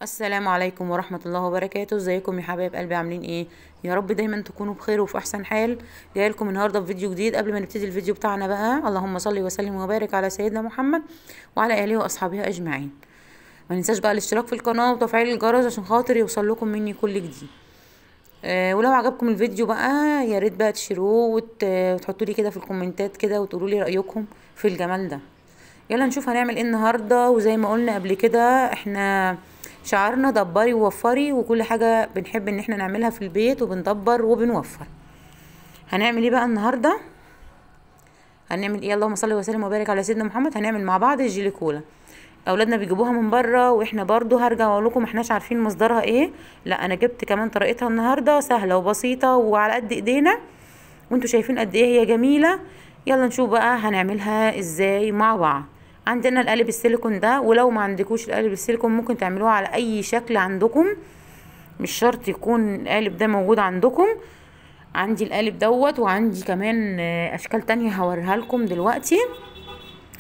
السلام عليكم ورحمة الله وبركاته. ازيكم يا حبايب قلبي؟ عاملين ايه؟ يا رب دايما تكونوا بخير وفي احسن حال. جاي لكم النهارده بفيديو جديد. قبل ما نبتدي الفيديو بتاعنا بقى، اللهم صل وسلم وبارك على سيدنا محمد وعلى اله واصحابه اجمعين. ما ننساش بقى الاشتراك في القناة وتفعيل الجرس عشان خاطر يوصل لكم مني كل جديد. ولو عجبكم الفيديو بقى يا ريت بقى تشيروه وتحطوا لي كده في الكومنتات كده وتقولوا لي رايكم في الجمال ده. يلا نشوف هنعمل ايه النهارده. وزي ما قلنا قبل كده، احنا شعارنا دبري ووفري، وكل حاجه بنحب ان احنا نعملها في البيت وبندبر وبنوفر. هنعمل ايه بقى النهارده؟ هنعمل ايه؟ اللهم صل وسلم وبارك على سيدنا محمد. هنعمل مع بعض الجيلي كولا. اولادنا بيجيبوها من بره، واحنا برضو هرجع اقول لكم احناش عارفين مصدرها ايه. لا، انا جبت كمان طريقتها النهارده سهله وبسيطه وعلى قد ايدينا، وانتوا شايفين قد ايه هي جميله. يلا نشوف بقى هنعملها ازاي مع بعض. عندنا القالب السيليكون ده، ولو ما عندكوش القالب السيليكون ممكن تعملوها على اي شكل عندكم، مش شرط يكون القالب ده موجود عندكم. عندي القالب دوت، وعندي كمان اشكال تانية هوريها لكم دلوقتي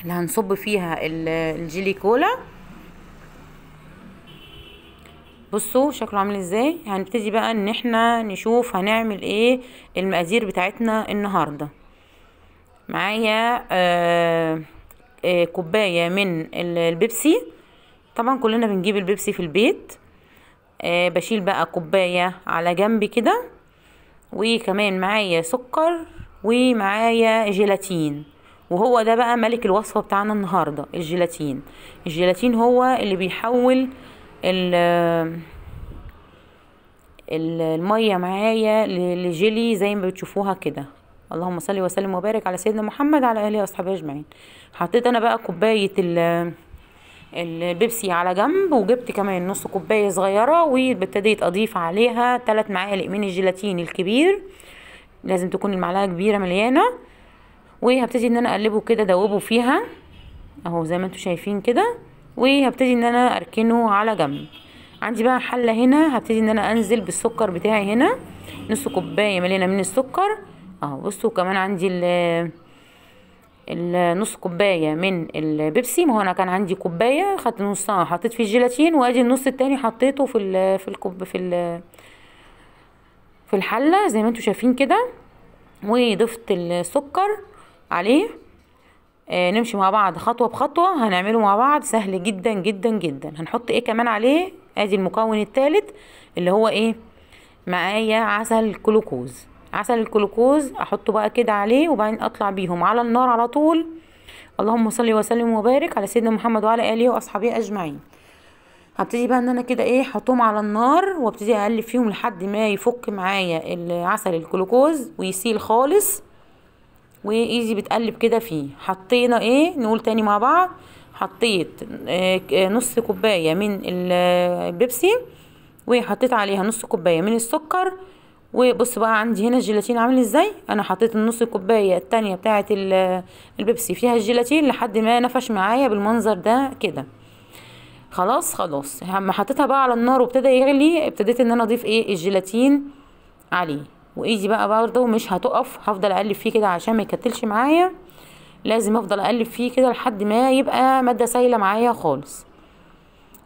اللي هنصب فيها الجيلي كولا. بصوا شكله عامل ازاي. هنبتدي بقى ان احنا نشوف هنعمل ايه. المقادير بتاعتنا النهارده معايا كوباية من البيبسي. طبعا كلنا بنجيب البيبسي في البيت. بشيل بقى كوباية على جنب كده، وكمان معايا سكر ومعايا جيلاتين. وهو ده بقى ملك الوصفة بتاعنا النهاردة، الجيلاتين. الجيلاتين هو اللي بيحول المية معايا لجيلي زي ما بتشوفوها كده. اللهم صل وسلم وبارك على سيدنا محمد على اله واصحابه اجمعين. حطيت انا بقى كوبايه البيبسي على جنب، وجبت كمان نص كوبايه صغيره، وابتديت اضيف عليها 3 معالق من الجيلاتين الكبير. لازم تكون المعلقه كبيره مليانه. وهبتدي ان انا اقلبه كده، دوبه فيها اهو زي ما انتم شايفين كده. وهبتدي ان انا اركنه على جنب. عندي بقى حله هنا، هبتدي ان انا انزل بالسكر بتاعي هنا، نص كوبايه مليانه من السكر اهو. بصوا كمان عندي النص كوبايه من البيبسي. ما هو انا كان عندي كوبايه، خدت نصها حطيت فيه الجيلاتين، وادي النص التاني حطيته في الحله زي ما انتم شايفين كده. وضفت السكر عليه. نمشي مع بعض خطوه بخطوه. هنعمله مع بعض سهل جدا جدا جدا. هنحط ايه كمان عليه؟ ادي المكون الثالث اللي هو ايه؟ معايا عسل كلوكوز. عسل الكلوكوز احطه بقى كده عليه، وبعدين اطلع بيهم على النار على طول. اللهم صل وسلم وبارك على سيدنا محمد وعلى اله واصحابه اجمعين. هبتدي بقى ان انا كده ايه، احطهم على النار وابتدي اقلب فيهم لحد ما يفك معايا العسل الكلوكوز ويسيل خالص. وايزي بتقلب كده فيه. حطينا ايه؟ نقول تاني مع بعض. حطيت نص كوبايه من البيبسي، وحطيت عليها نص كوبايه من السكر. وبص بقى عندي هنا الجيلاتين عامل ازاي. انا حطيت النص كوبايه التانية بتاعه البيبسي فيها الجيلاتين لحد ما نفش معايا بالمنظر ده كده. خلاص اما حطيتها بقى على النار وابتدى يغلي، ابتديت ان انا اضيف ايه؟ الجيلاتين عليه. وايدي بقى برضه مش هتقف، هفضل اقلب فيه كده عشان ما يكتلش معايا. لازم افضل اقلب فيه كده لحد ما يبقى ماده سايله معايا خالص.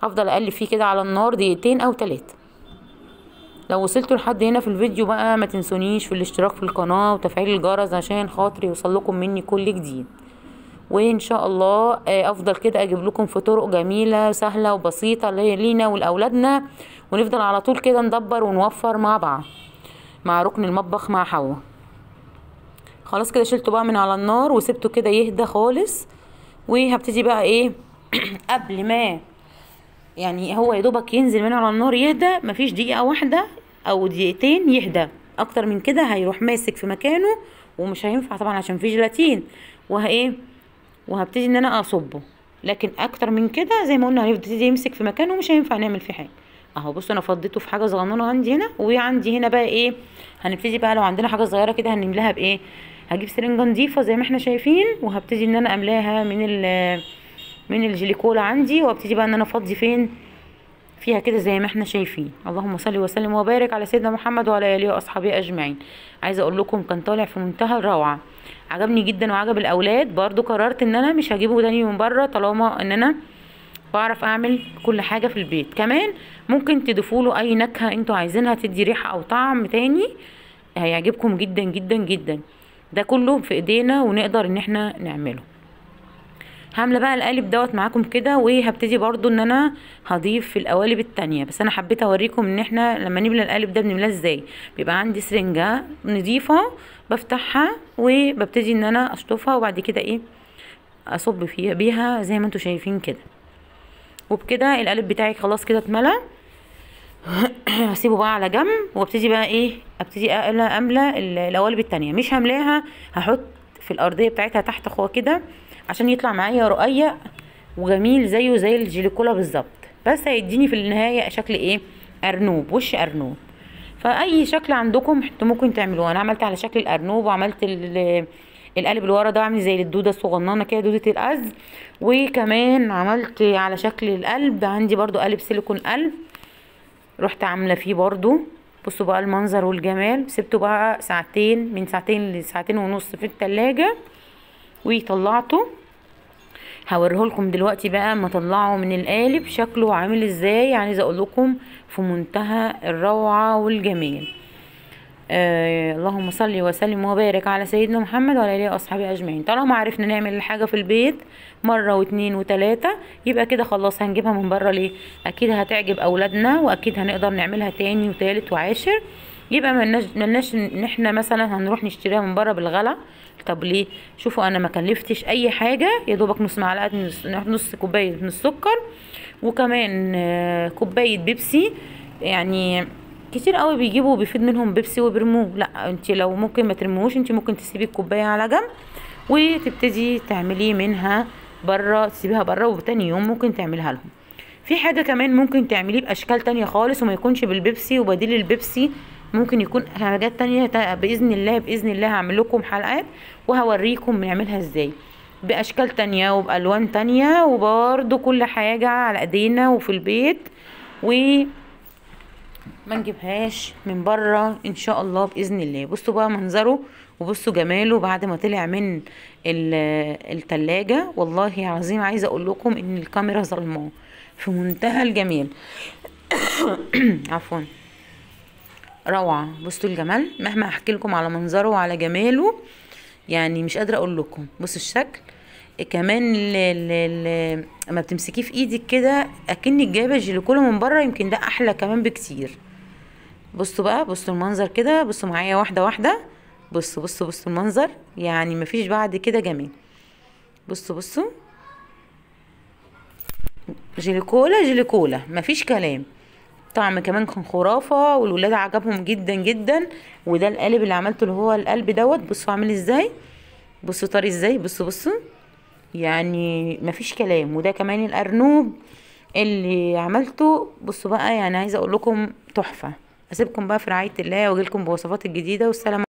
هفضل اقلب فيه كده على النار دقيقتين او 3. لو وصلتوا لحد هنا في الفيديو بقى، ما تنسونيش في الاشتراك في القناة وتفعيل الجرس عشان خاطر يوصل لكم مني كل جديد. وان شاء الله افضل كده اجيب لكم في طرق جميلة سهلة وبسيطة لينا ولأولادنا، ونفضل على طول كده ندبر ونوفر مع بعض مع ركن المطبخ مع حوا. خلاص كده شلته بقى من على النار وسبته كده يهدى خالص. وهبتدي بقى ايه قبل ما يعني هو يدوبك ينزل من على النار يهدى، مفيش دقيقة واحدة او دقيقتين يهدى. اكتر من كده هيروح ماسك في مكانه ومش هينفع طبعا عشان فيه جيلاتين. وهبتدي ان انا اصبه. لكن اكتر من كده زي ما قلنا هيبتدي يمسك في مكانه ومش هينفع نعمل فيه حاجه اهو. بصوا انا فضيته في حاجه صغننه عندي هنا. وعندي هنا بقى ايه؟ هنبتدي بقى لو عندنا حاجه صغيره كده هنملاها بايه؟ هجيب سرنجه نظيفه زي ما احنا شايفين، وهبتدي ان انا املاها من الجليكولا عندي. وابتدي بقى ان انا افضي فين فيها كده زي ما احنا شايفين. اللهم صل وسلم وبارك على سيدنا محمد وعلى اله واصحابه اجمعين. عايزه اقول لكم كان طالع في منتهى الروعه، عجبني جدا وعجب الاولاد. برضو قررت ان انا مش هجيبه تاني من بره طالما ان انا بعرف اعمل كل حاجة في البيت. كمان ممكن تضيفوا له اي نكهة انتوا عايزينها تدي ريحة او طعم تاني، هيعجبكم جدا جدا جدا. ده كله في ايدينا ونقدر ان احنا نعمله. هعمله بقى القالب دوت معاكم كده، وهبتدي برضو ان انا هضيف في القوالب التانية، بس انا حبيت اوريكم ان احنا لما نملى القالب ده بنملاه ازاي. بيبقى عندي سرنجة نضيفة بفتحها وببتدي ان انا اشطفها، وبعد كده ايه اصب فيها بيها زي ما انتوا شايفين كده. وبكده القالب بتاعي خلاص كده اتملى. هسيبه بقى على جنب، وابتدي بقى ايه ابتدي املى القوالب التانية. مش هملاها، هحط في الارضيه بتاعتها تحت خوا كده عشان يطلع معايا رقيق وجميل زيه زي الجيليكولا بالظبط، بس هيديني في النهايه شكل ايه، ارنوب، وش ارنوب. فاي شكل عندكم انتوا ممكن تعملوه. انا عملت على شكل الارنوب، وعملت القالب اللي ورا ده عامل زي الدوده الصغننه كده، دوده الأز. وكمان عملت على شكل القلب، عندي برضو قالب سيليكون قلب، رحت عامله فيه برضو. بصوا بقى المنظر والجمال. سبته بقى ساعتين، من ساعتين لساعتين ونص في التلاجة، وطلعته. هوريهولكم دلوقتي بقى اما اطلعه من القالب شكله عامل ازاي. عايزه اقول لكم في منتهى الروعه والجمال. اللهم صل وسلم وبارك على سيدنا محمد وعلى اله واصحابه اجمعين. طالما عرفنا نعمل الحاجه في البيت مره واتنين وتلاته، يبقى كده خلاص هنجيبها من بره ليه؟ اكيد هتعجب اولادنا، واكيد هنقدر نعملها تاني وتالت وعاشر. يبقى ملناش ان احنا مثلا هنروح نشتريها من بره بالغلا. طب ليه؟ شوفوا انا ما كلفتش اي حاجه، يا دوبك نص معلقه، نص كوبايه من السكر، وكمان كوبايه بيبسي. يعني كتير قوي بيجيبوا بيفيد منهم بيبسي وبيرموه، لا انت لو ممكن ما ترموش، انت ممكن تسيبي الكوبايه على جنب وتبتدي تعمليه منها بره، تسيبيها بره، وتاني يوم ممكن تعملها لهم. في حاجه كمان ممكن تعمليه باشكال تانية خالص، وما يكونش بالبيبسي، وبديل البيبسي ممكن يكون حاجات تانية. باذن الله باذن الله هعمل لكم حلقات وهوريكم بنعملها ازاي باشكال تانية وبالوان تانية، وبرده كل حاجه على ايدينا وفي البيت، وما نجيبهاش من بره ان شاء الله باذن الله. بصوا بقى منظره، وبصوا جماله بعد ما طلع من التلاجة. والله عظيم، عايزه اقول لكم ان الكاميرا ظلماه في منتهى الجمال. عفوا، روعه. بصوا الجمال، مهما احكي لكم على منظره وعلى جماله يعني مش قادره اقول لكم. بصوا الشكل كمان لما بتمسكيه في ايدك كده اكنك جايبه جيليكولا من بره، يمكن ده احلى كمان بكتير. بصوا بقى، بصوا المنظر كده، بصوا معايا واحده واحده. بصوا بصوا بصوا المنظر، يعني مفيش بعد كده جميل. بصوا بصوا، جيليكولا جيليكولا مفيش كلام. طعم كمان كان خرافه، والولاد عجبهم جدا جدا. وده القالب اللي عملته اللي هو القلب دوت، بصوا عامل ازاي، بصوا طري ازاي، بصوا بصوا، يعني مفيش كلام. وده كمان الارنوب اللي عملته، بصوا بقى، يعني عايزه اقول لكم تحفه. اسيبكم بقى في رعايه الله، واجيلكم بوصفات الجديده، والسلام.